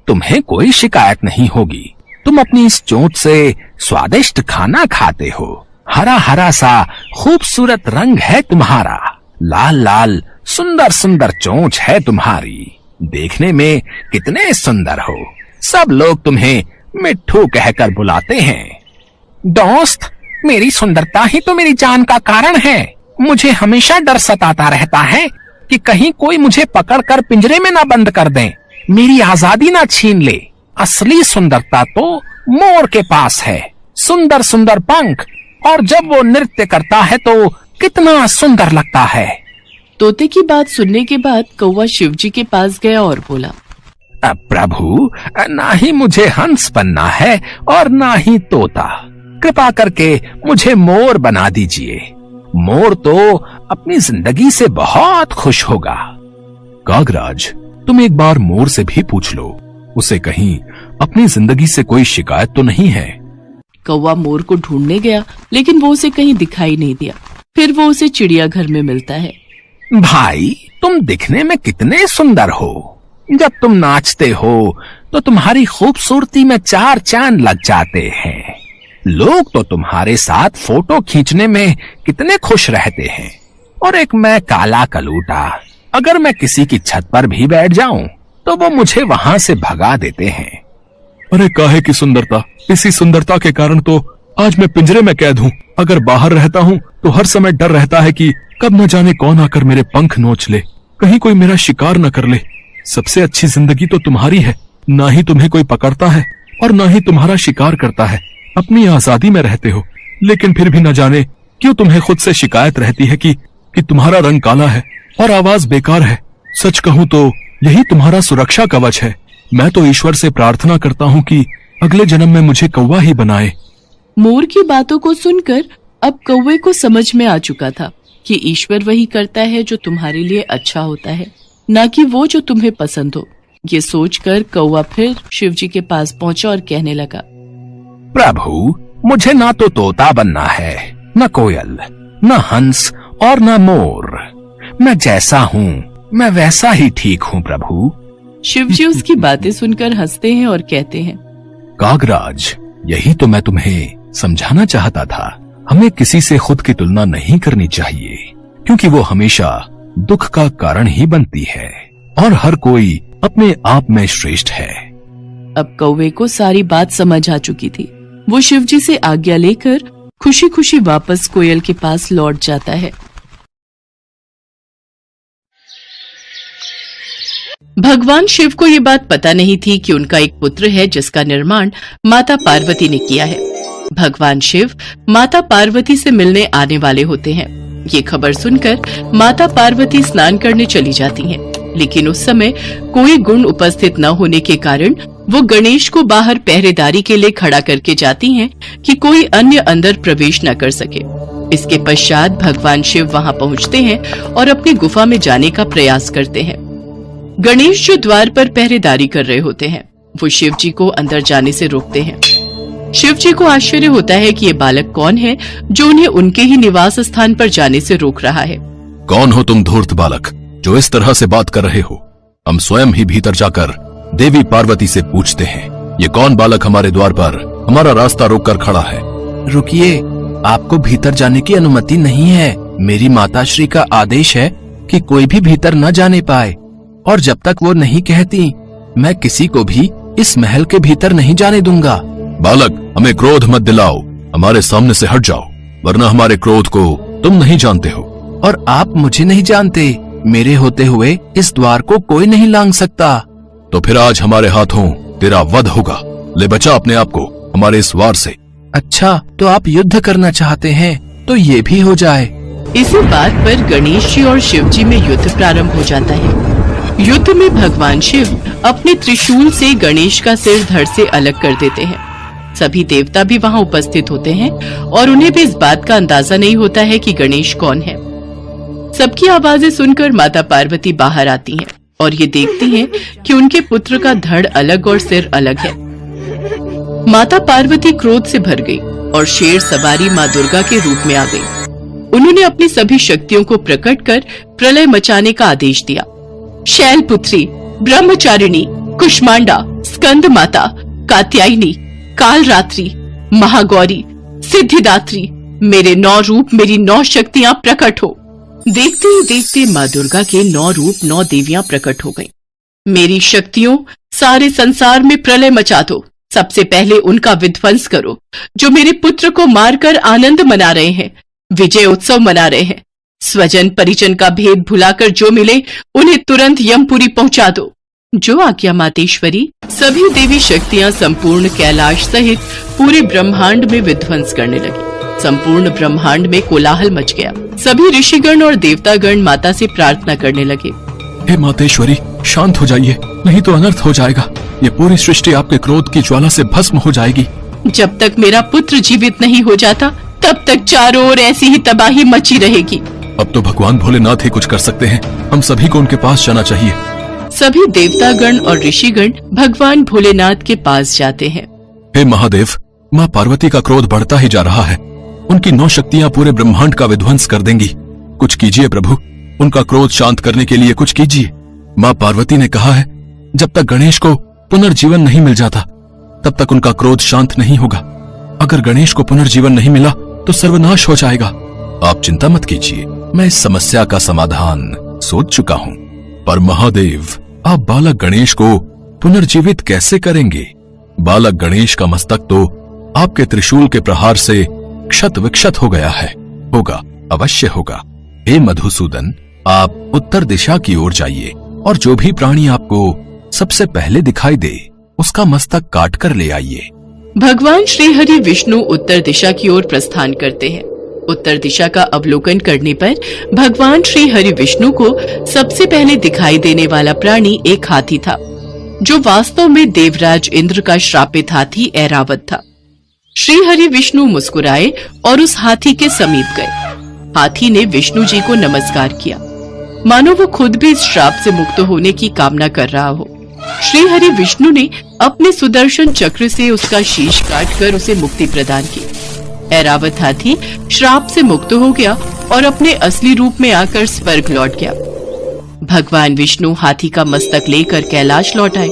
तुम्हें कोई शिकायत नहीं होगी। तुम अपनी इस चोंच से स्वादिष्ट खाना खाते हो। हरा हरा सा खूबसूरत रंग है तुम्हारा। लाल लाल सुंदर सुंदर चोंच है तुम्हारी। देखने में कितने सुंदर हो। सब लोग तुम्हें मिट्ठू कहकर बुलाते हैं। दोस्त, मेरी सुंदरता ही तो मेरी जान का कारण है। मुझे हमेशा डर सताता रहता है कि कहीं कोई मुझे पकड़कर पिंजरे में ना बंद कर दे, मेरी आजादी ना छीन ले। असली सुंदरता तो मोर के पास है, सुंदर सुंदर पंख, और जब वो नृत्य करता है तो कितना सुंदर लगता है। तोते की बात सुनने के बाद कौवा शिवजी के पास गया और बोला, प्रभु, ना ही मुझे हंस बनना है और ना ही तोता। कृपा करके मुझे मोर बना दीजिए। मोर तो अपनी जिंदगी से बहुत खुश होगा। कागराज, तुम एक बार मोर से भी पूछ लो, उसे कहीं अपनी जिंदगी से कोई शिकायत तो नहीं है। कौवा मोर को ढूंढने गया, लेकिन वो उसे कहीं दिखाई नहीं दिया। फिर वो उसे चिड़ियाघर में मिलता है। भाई, तुम दिखने में कितने सुंदर हो। जब तुम नाचते हो तो तुम्हारी खूबसूरती में 4 चांद लग जाते हैं। लोग तो तुम्हारे साथ फोटो खींचने में कितने खुश रहते हैं। और एक मैं काला कलूटा, अगर मैं किसी की छत पर भी बैठ जाऊं तो वो मुझे वहां से भगा देते हैं। अरे काहे की सुंदरता, इसी सुंदरता के कारण तो आज मैं पिंजरे में कैद हूँ। अगर बाहर रहता हूँ तो हर समय डर रहता है कि कब न जाने कौन आकर मेरे पंख नोच ले, कहीं कोई मेरा शिकार न कर ले। सबसे अच्छी जिंदगी तो तुम्हारी है, ना ही तुम्हें कोई पकड़ता है और ना ही तुम्हारा शिकार करता है। अपनी आजादी में रहते हो, लेकिन फिर भी न जाने क्यों तुम्हें खुद से शिकायत रहती है कि तुम्हारा रंग काला है और आवाज बेकार है। सच कहूँ तो यही तुम्हारा सुरक्षा कवच है। मैं तो ईश्वर से प्रार्थना करता हूँ कि अगले जन्म में मुझे कौवा ही बनाए। मोर की बातों को सुनकर अब कौवे को समझ में आ चुका था कि ईश्वर वही करता है जो तुम्हारे लिए अच्छा होता है, ना कि वो जो तुम्हें पसंद हो। ये सोचकर कौवा फिर शिवजी के पास पहुंचा और कहने लगा, प्रभु, मुझे ना तो तोता बनना है, न कोयल, न हंस और न मोर। मैं जैसा हूँ मैं वैसा ही ठीक हूँ प्रभु। शिवजी उसकी बातें सुनकर हंसते हैं और कहते हैं, कागराज, यही तो मैं तुम्हें समझाना चाहता था। हमें किसी से खुद की तुलना नहीं करनी चाहिए, क्योंकि वो हमेशा दुख का कारण ही बनती है और हर कोई अपने आप में श्रेष्ठ है। अब कौवे को सारी बात समझ आ चुकी थी। वो शिवजी से आज्ञा लेकर खुशी खुशी वापस कोयल के पास लौट जाता है। भगवान शिव को ये बात पता नहीं थी कि उनका एक पुत्र है जिसका निर्माण माता पार्वती ने किया है। भगवान शिव माता पार्वती से मिलने आने वाले होते हैं। ये खबर सुनकर माता पार्वती स्नान करने चली जाती हैं, लेकिन उस समय कोई गुण उपस्थित न होने के कारण वो गणेश को बाहर पहरेदारी के लिए खड़ा करके जाती हैं कि कोई अन्य अंदर प्रवेश न कर सके। इसके पश्चात भगवान शिव वहां पहुंचते हैं और अपनी गुफा में जाने का प्रयास करते हैं। गणेश जो द्वार पर पहरेदारी कर रहे होते हैं, वो शिव जी को अंदर जाने से रोकते हैं। शिव जी को आश्चर्य होता है कि ये बालक कौन है जो उन्हें उनके ही निवास स्थान पर जाने से रोक रहा है। कौन हो तुम धूर्त बालक, जो इस तरह से बात कर रहे हो? हम स्वयं ही भीतर जाकर देवी पार्वती से पूछते हैं, ये कौन बालक हमारे द्वार पर हमारा रास्ता रोककर खड़ा है? रुकिए, आपको भीतर जाने की अनुमति नहीं है। मेरी माताश्री का आदेश है कि कोई भी भीतर न जाने पाए, और जब तक वो नहीं कहती मैं किसी को भी इस महल के भीतर नहीं जाने दूंगा। बालक, हमें क्रोध मत दिलाओ, हमारे सामने से हट जाओ, वरना हमारे क्रोध को तुम नहीं जानते हो। और आप मुझे नहीं जानते, मेरे होते हुए इस द्वार को कोई नहीं लांघ सकता। तो फिर आज हमारे हाथों तेरा वध होगा। ले बचा अपने आप को हमारे इस वार से। अच्छा, तो आप युद्ध करना चाहते हैं तो ये भी हो जाए। इसी बात पर गणेश जी और शिव जी में युद्ध प्रारंभ हो जाता है। युद्ध में भगवान शिव अपने त्रिशूल से गणेश का सिर धड़ से अलग कर देते हैं। सभी देवता भी वहां उपस्थित होते हैं और उन्हें भी इस बात का अंदाजा नहीं होता है कि गणेश कौन है। सबकी आवाजें सुनकर माता पार्वती बाहर आती हैं और ये देखती हैं कि उनके पुत्र का धड़ अलग और सिर अलग है। माता पार्वती क्रोध से भर गई और शेर सवारी माँ दुर्गा के रूप में आ गई। उन्होंने अपनी सभी शक्तियों को प्रकट कर प्रलय मचाने का आदेश दिया। शैलपुत्री, ब्रह्मचारिणी, कुष्मांडा, स्कंद माता, कात्यायनी, कालरात्रि, महागौरी, सिद्धिदात्री, मेरे 9 रूप, मेरी 9 शक्तियां प्रकट हो। देखते ही देखते माँ दुर्गा के 9 रूप 9 देवियां प्रकट हो गईं। मेरी शक्तियों सारे संसार में प्रलय मचा दो, सबसे पहले उनका विध्वंस करो, जो मेरे पुत्र को मारकर आनंद मना रहे हैं, विजय उत्सव मना रहे हैं। स्वजन परिजन का भेद भुलाकर जो मिले उन्हें तुरंत यमपुरी पहुंचा दो। जो आज्ञा मातेश्वरी। सभी देवी शक्तियां संपूर्ण कैलाश सहित पूरे ब्रह्मांड में विध्वंस करने लगी। संपूर्ण ब्रह्मांड में कोलाहल मच गया। सभी ऋषिगण और देवतागण माता से प्रार्थना करने लगे। हे मातेश्वरी, शांत हो जाइए, नहीं तो अनर्थ हो जाएगा। ये पूरी सृष्टि आपके क्रोध की ज्वाला से भस्म हो जाएगी। जब तक मेरा पुत्र जीवित नहीं हो जाता तब तक चारों ओर ऐसी ही तबाही मची रहेगी। अब तो भगवान भोलेनाथ ही कुछ कर सकते हैं। हम सभी को उनके पास जाना चाहिए। सभी देवतागण और ऋषिगण भगवान भोलेनाथ के पास जाते हैं। हे महादेव, माँ पार्वती का क्रोध बढ़ता ही जा रहा है। उनकी 9 शक्तियाँ पूरे ब्रह्मांड का विध्वंस कर देंगी। कुछ कीजिए प्रभु, उनका क्रोध शांत करने के लिए कुछ कीजिए। माँ पार्वती ने कहा है, जब तक गणेश को पुनर्जीवन नहीं मिल जाता तब तक उनका क्रोध शांत नहीं होगा। अगर गणेश को पुनर्जीवन नहीं मिला तो सर्वनाश हो जाएगा। आप चिंता मत कीजिए, मैं इस समस्या का समाधान सोच चुका हूँ। पर महादेव, आप बालक गणेश को पुनर्जीवित कैसे करेंगे? बालक गणेश का मस्तक तो आपके त्रिशूल के प्रहार से क्षत विक्षत हो गया है। होगा, अवश्य होगा। हे मधुसूदन, आप उत्तर दिशा की ओर जाइए और जो भी प्राणी आपको सबसे पहले दिखाई दे उसका मस्तक काट कर ले आइए। भगवान श्री हरि विष्णु उत्तर दिशा की ओर प्रस्थान करते हैं। उत्तर दिशा का अवलोकन करने पर भगवान श्री हरि विष्णु को सबसे पहले दिखाई देने वाला प्राणी एक हाथी था, जो वास्तव में देवराज इंद्र का श्रापित हाथी ऐरावत था। श्री हरि विष्णु मुस्कुराए और उस हाथी के समीप गए। हाथी ने विष्णु जी को नमस्कार किया, मानो वो खुद भी इस श्राप से मुक्त होने की कामना कर रहा हो। श्री हरि विष्णु ने अपने सुदर्शन चक्र से उसका शीश काटकर उसे मुक्ति प्रदान की। ऐरावत हाथी श्राप से मुक्त हो गया और अपने असली रूप में आकर स्वर्ग लौट गया। भगवान विष्णु हाथी का मस्तक लेकर कैलाश लौट आए।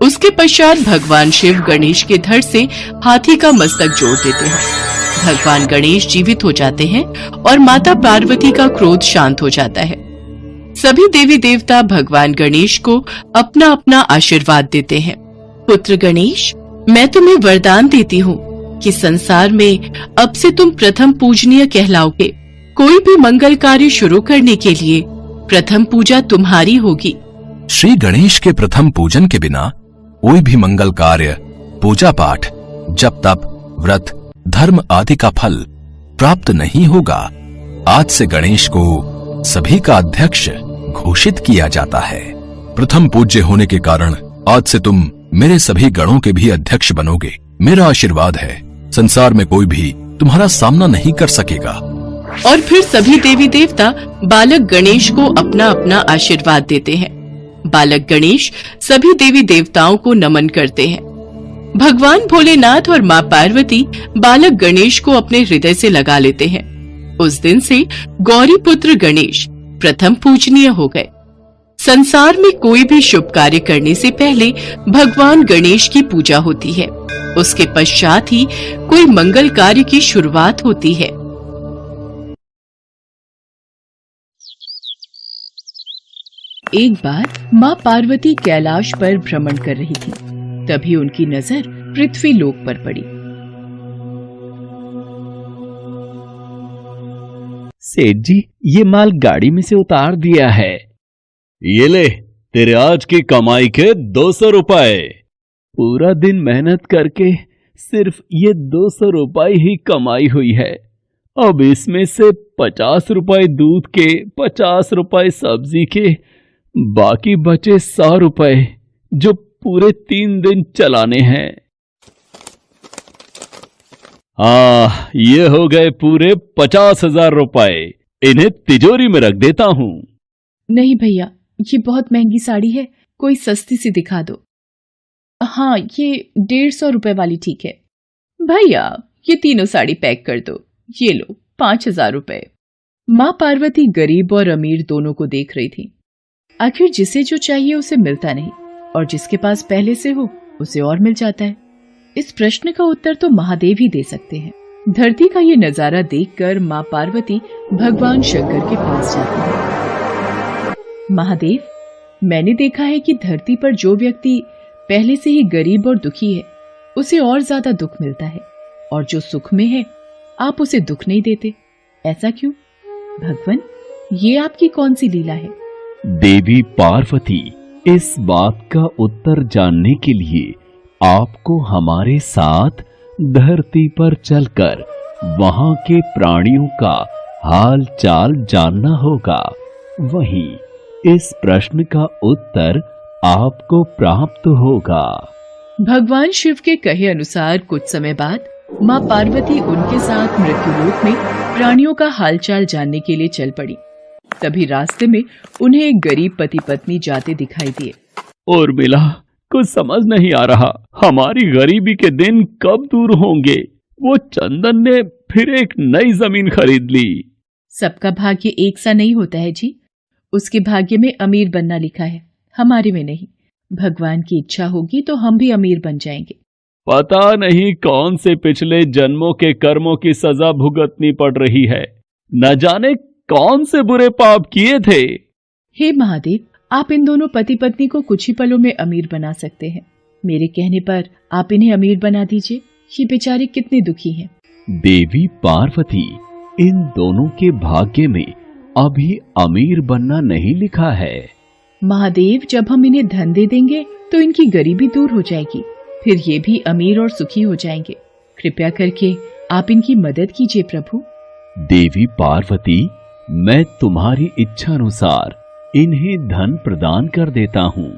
उसके पश्चात भगवान शिव गणेश के धड़ से हाथी का मस्तक जोड़ देते हैं। भगवान गणेश जीवित हो जाते हैं और माता पार्वती का क्रोध शांत हो जाता है। सभी देवी देवता भगवान गणेश को अपना अपना आशीर्वाद देते हैं। पुत्र गणेश, मैं तुम्हें वरदान देती हूँ कि संसार में अब से तुम प्रथम पूजनीय कहलाओगे। कोई भी मंगल कार्य शुरू करने के लिए प्रथम पूजा तुम्हारी होगी। श्री गणेश के प्रथम पूजन के बिना कोई भी मंगल कार्य, पूजा पाठ, जप तप, व्रत, धर्म आदि का फल प्राप्त नहीं होगा। आज से गणेश को सभी का अध्यक्ष घोषित किया जाता है। प्रथम पूज्य होने के कारण आज से तुम मेरे सभी गणों के भी अध्यक्ष बनोगे। मेरा आशीर्वाद है, संसार में कोई भी तुम्हारा सामना नहीं कर सकेगा। और फिर सभी देवी देवता बालक गणेश को अपना अपना आशीर्वाद देते हैं। बालक गणेश सभी देवी देवताओं को नमन करते हैं। भगवान भोलेनाथ और माँ पार्वती बालक गणेश को अपने हृदय से लगा लेते हैं। उस दिन से गौरी पुत्र गणेश प्रथम पूजनीय हो गए। संसार में कोई भी शुभ कार्य करने से पहले भगवान गणेश की पूजा होती है। उसके पश्चात ही कोई मंगल कार्य की शुरुआत होती है। एक बार माँ पार्वती कैलाश पर भ्रमण कर रही थी। तभी उनकी नजर पृथ्वी लोक पर पड़ी। सेठ जी, ये माल गाड़ी में से उतार दिया है। ये ले, तेरे आज की कमाई के 200 रुपए। पूरा दिन मेहनत करके सिर्फ ये 200 रुपए ही कमाई हुई है। अब इसमें से 50 रुपए दूध के, 50 रुपए सब्जी के, बाकी बचे 100 रुपए जो पूरे 3 दिन चलाने हैं। ये हो गए पूरे 50,000 रुपए। इन्हें तिजोरी में रख देता हूँ। नहीं भैया, ये बहुत महंगी साड़ी है, कोई सस्ती सी दिखा दो। हाँ, ये 150 रुपए वाली ठीक है। भैया, ये तीनों साड़ी पैक कर दो। ये लो 5,000 रुपए। माँ पार्वती गरीब और अमीर दोनों को देख रही थी। आखिर जिसे जो चाहिए उसे मिलता नहीं, और जिसके पास पहले से हो उसे और मिल जाता है। इस प्रश्न का उत्तर तो महादेव ही दे सकते हैं। धरती का ये नजारा देखकर माँ पार्वती भगवान शंकर के पास जाती है। महादेव, मैंने देखा है कि धरती पर जो व्यक्ति पहले से ही गरीब और दुखी है, उसे और ज्यादा दुख मिलता है, और जो सुख में है आप उसे दुख नहीं देते। ऐसा क्यों? भगवान, ये आपकी कौन सी लीला है? देवी पार्वती, इस बात का उत्तर जानने के लिए आपको हमारे साथ धरती पर चलकर वहां के प्राणियों का हाल चाल जानना होगा। वहीं इस प्रश्न का उत्तर आपको प्राप्त होगा। भगवान शिव के कहे अनुसार कुछ समय बाद माँ पार्वती उनके साथ मृत्युलोक में प्राणियों का हालचाल जानने के लिए चल पड़ी। तभी रास्ते में उन्हें एक गरीब पति पत्नी जाते दिखाई दिए। और मिला, कुछ समझ नहीं आ रहा, हमारी गरीबी के दिन कब दूर होंगे। वो चंदन ने फिर एक नई जमीन खरीद ली। सबका भाग्य एक सा नहीं होता है जी। उसके भाग्य में अमीर बनना लिखा है, हमारे में नहीं। भगवान की इच्छा होगी तो हम भी अमीर बन जाएंगे। पता नहीं कौन से पिछले जन्मों के कर्मों की सजा भुगतनी पड़ रही है। न जाने कौन से बुरे पाप किए थे। हे महादेव, आप इन दोनों पति पत्नी को कुछ ही पलों में अमीर बना सकते हैं। मेरे कहने पर आप इन्हें अमीर बना दीजिए। ये बेचारे कितने दुखी हैं। देवी पार्वती, इन दोनों के भाग्य में अभी अमीर बनना नहीं लिखा है। महादेव, जब हम इन्हें धन दे देंगे तो इनकी गरीबी दूर हो जाएगी, फिर ये भी अमीर और सुखी हो जाएंगे। कृपया करके आप इनकी मदद कीजिए प्रभु। देवी पार्वती, मैं तुम्हारी इच्छा अनुसार इन्हें धन प्रदान कर देता हूँ,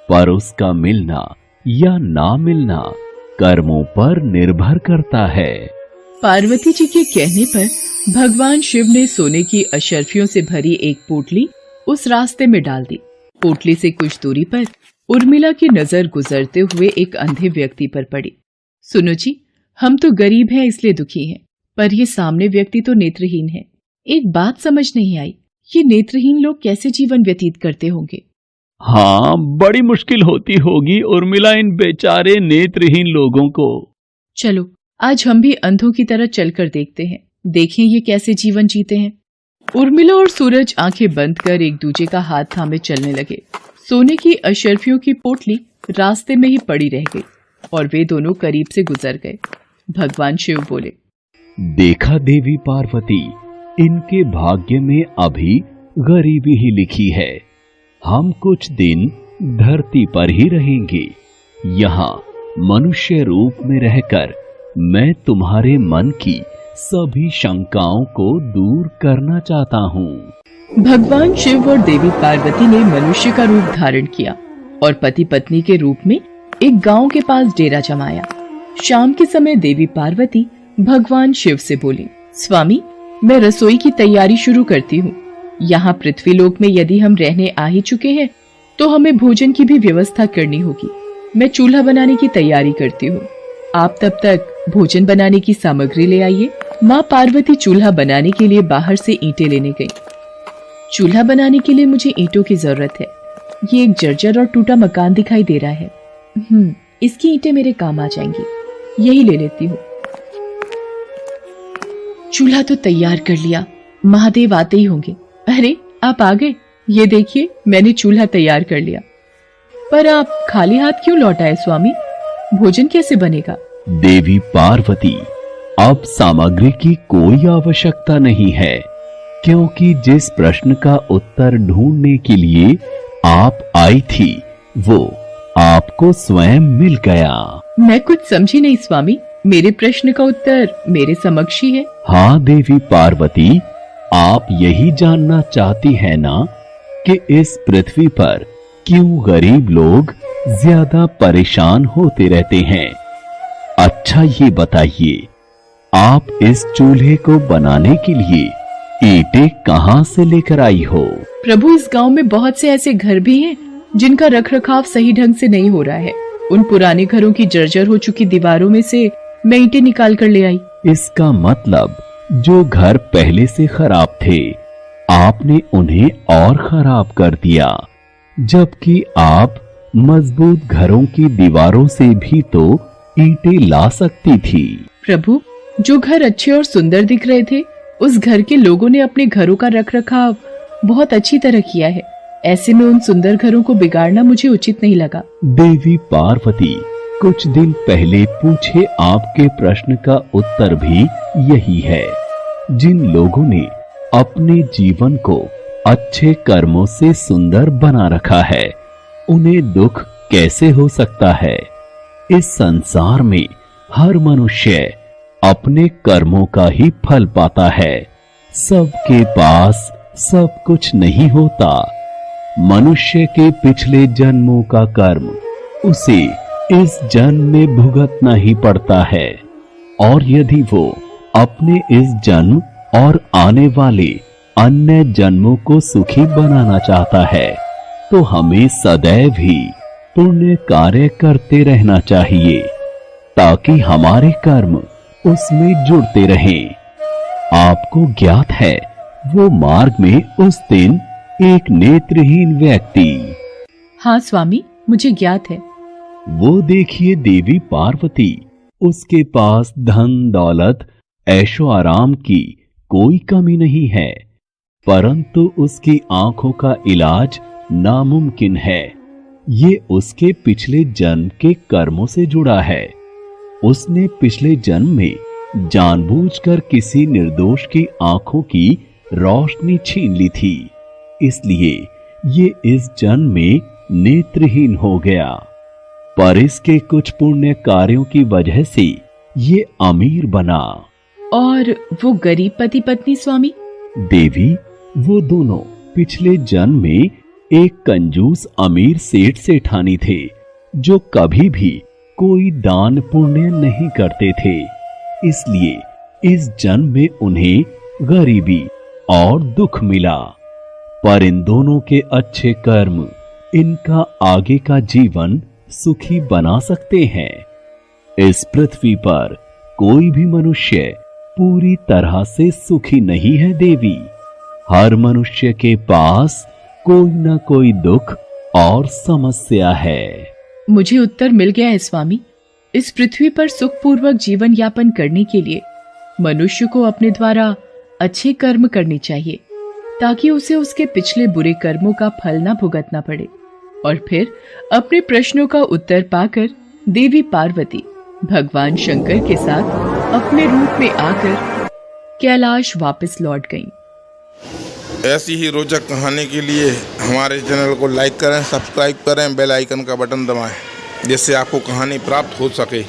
पर उसका मिलना या ना मिलना कर्मों पर निर्भर करता है। पार्वती जी के कहने पर भगवान शिव ने सोने की अशर्फियों से भरी एक पोटली उस रास्ते में डाल दी। पोटली से कुछ दूरी पर उर्मिला की नजर गुजरते हुए एक अंधे व्यक्ति पर पड़ी। सुनो जी, हम तो गरीब हैं इसलिए दुखी हैं, पर ये सामने व्यक्ति तो नेत्रहीन है। एक बात समझ नहीं आई, ये नेत्रहीन लोग कैसे जीवन व्यतीत करते होंगे? हाँ, बड़ी मुश्किल होती होगी उर्मिला इन बेचारे नेत्रहीन लोगों को। चलो आज हम भी अंधों की तरह चलकर देखते हैं, देखें ये कैसे जीवन जीते हैं। उर्मिला और सूरज आंखें बंद कर एक दूजे का हाथ थामे चलने लगे। सोने की अशर्फियों की पोटली रास्ते में ही पड़ी रह गई और वे दोनों करीब से गुजर गए। भगवान शिव बोले, देखा देवी पार्वती, इनके भाग्य में अभी गरीबी ही लिखी है। हम कुछ दिन धरती पर ही रहेंगे। यहाँ मनुष्य रूप में रहकर मैं तुम्हारे मन की सभी शंकाओं को दूर करना चाहता हूँ। भगवान शिव और देवी पार्वती ने मनुष्य का रूप धारण किया और पति पत्नी के रूप में एक गांव के पास डेरा जमाया। शाम के समय देवी पार्वती भगवान शिव से बोली, स्वामी, मैं रसोई की तैयारी शुरू करती हूँ। यहाँ पृथ्वीलोक में यदि हम रहने आ ही चुके हैं तो हमें भोजन की भी व्यवस्था करनी होगी। मैं चूल्हा बनाने की तैयारी करती हूँ, आप तब तक भोजन बनाने की सामग्री ले आइए। माँ पार्वती चूल्हा बनाने के लिए बाहर से ईंटें लेने गई। चूल्हा बनाने के लिए मुझे ईंटों की जरूरत है। ये एक जर्जर और टूटा मकान दिखाई दे रहा है। इसकी ईंटें मेरे काम आ जाएंगी, यही ले लेती हूँ। चूल्हा तो तैयार कर लिया, महादेव आते ही होंगे। अरे आप आ गए, ये देखिए मैंने चूल्हा तैयार कर लिया। पर आप खाली हाथ क्यों लौट आए स्वामी? भोजन कैसे बनेगा? देवी पार्वती, अब सामग्री की कोई आवश्यकता नहीं है, क्योंकि जिस प्रश्न का उत्तर ढूंढने के लिए आप आई थी वो आपको स्वयं मिल गया। मैं कुछ समझी नहीं स्वामी, मेरे प्रश्न का उत्तर मेरे समक्ष ही है। हाँ देवी पार्वती, आप यही जानना चाहती है ना कि इस पृथ्वी पर क्यों गरीब लोग ज्यादा परेशान होते रहते हैं। अच्छा ये बताइए, आप इस चूल्हे को बनाने के लिए ईंटें कहाँ से लेकर आई हो? प्रभु, इस गांव में बहुत से ऐसे घर भी हैं जिनका रखरखाव सही ढंग से नहीं हो रहा है। उन पुराने घरों की जर्जर हो चुकी दीवारों में से मैं ईंटें निकाल कर ले आई। इसका मतलब जो घर पहले से खराब थे आपने उन्हें और खराब कर दिया, जबकि आप मजबूत घरों की दीवारों से भी तो ईंटें ला सकती थी। प्रभु, जो घर अच्छे और सुंदर दिख रहे थे उस घर के लोगों ने अपने घरों का रखरखाव बहुत अच्छी तरह किया है। ऐसे में उन सुंदर घरों को बिगाड़ना मुझे उचित नहीं लगा। देवी पार्वती, कुछ दिन पहले पूछे आपके प्रश्न का उत्तर भी यही है। जिन लोगों ने अपने जीवन को अच्छे कर्मों से सुंदर बना रखा है, उन्हें दुख कैसे हो सकता है? इस संसार में हर मनुष्य अपने कर्मों का ही फल पाता है। सबके पास सब कुछ नहीं होता। मनुष्य के पिछले जन्मों का कर्म उसे इस जन्म में भुगतना ही पड़ता है, और यदि वो अपने इस जन्म और आने वाले अन्य जन्मों को सुखी बनाना चाहता है, तो हमें सदैव ही पुण्य कार्य करते रहना चाहिए, ताकि हमारे कर्म उसमें जुड़ते रहें। आपको ज्ञात है, वो मार्ग में उस दिन एक नेत्रहीन व्यक्ति। हाँ स्वामी, मुझे ज्ञात है। वो देखिए देवी पार्वती, उसके पास धन दौलत ऐशो आराम की कोई कमी नहीं है, परंतु उसकी आंखों का इलाज नामुमकिन है। ये उसके पिछले जन्म के कर्मों से जुड़ा है। उसने पिछले जन्म में जानबूझकर किसी निर्दोष की आंखों की रोशनी छीन ली थी, इसलिए ये इस जन्म में नेत्रहीन हो गया। पर इसके कुछ पुण्य कार्यों की वजह से ये अमीर बना। और वो गरीब पति पत्नी स्वामी? देवी, वो दोनों पिछले जन्म में एक कंजूस अमीर सेठ सेठानी थे, जो कभी भी कोई दान पुण्य नहीं करते थे। इसलिए इस जन्म में उन्हें गरीबी और दुख मिला। पर इन दोनों के अच्छे कर्म इनका आगे का जीवन सुखी बना सकते हैं। इस पृथ्वी पर कोई भी मनुष्य पूरी तरह से सुखी नहीं है देवी। हर मनुष्य के पास कोई न कोई दुख और समस्या है। मुझे उत्तर मिल गया है स्वामी। इस पृथ्वी पर सुखपूर्वक जीवन यापन करने के लिए मनुष्य को अपने द्वारा अच्छे कर्म करने चाहिए, ताकि उसे उसके पिछले बुरे कर्मों का फल न भुगतना पड़े, और फिर अपने प्रश्नों का उत्तर पाकर देवी पार्वती भगवान शंकर के साथ अपने रूप में आकर कैलाश वापस लौट गईं। ऐसी ही रोचक कहानी के लिए हमारे चैनल को लाइक करें, सब्सक्राइब करें, बेल आइकन का बटन दबाएं, जिससे आपको कहानी प्राप्त हो सके।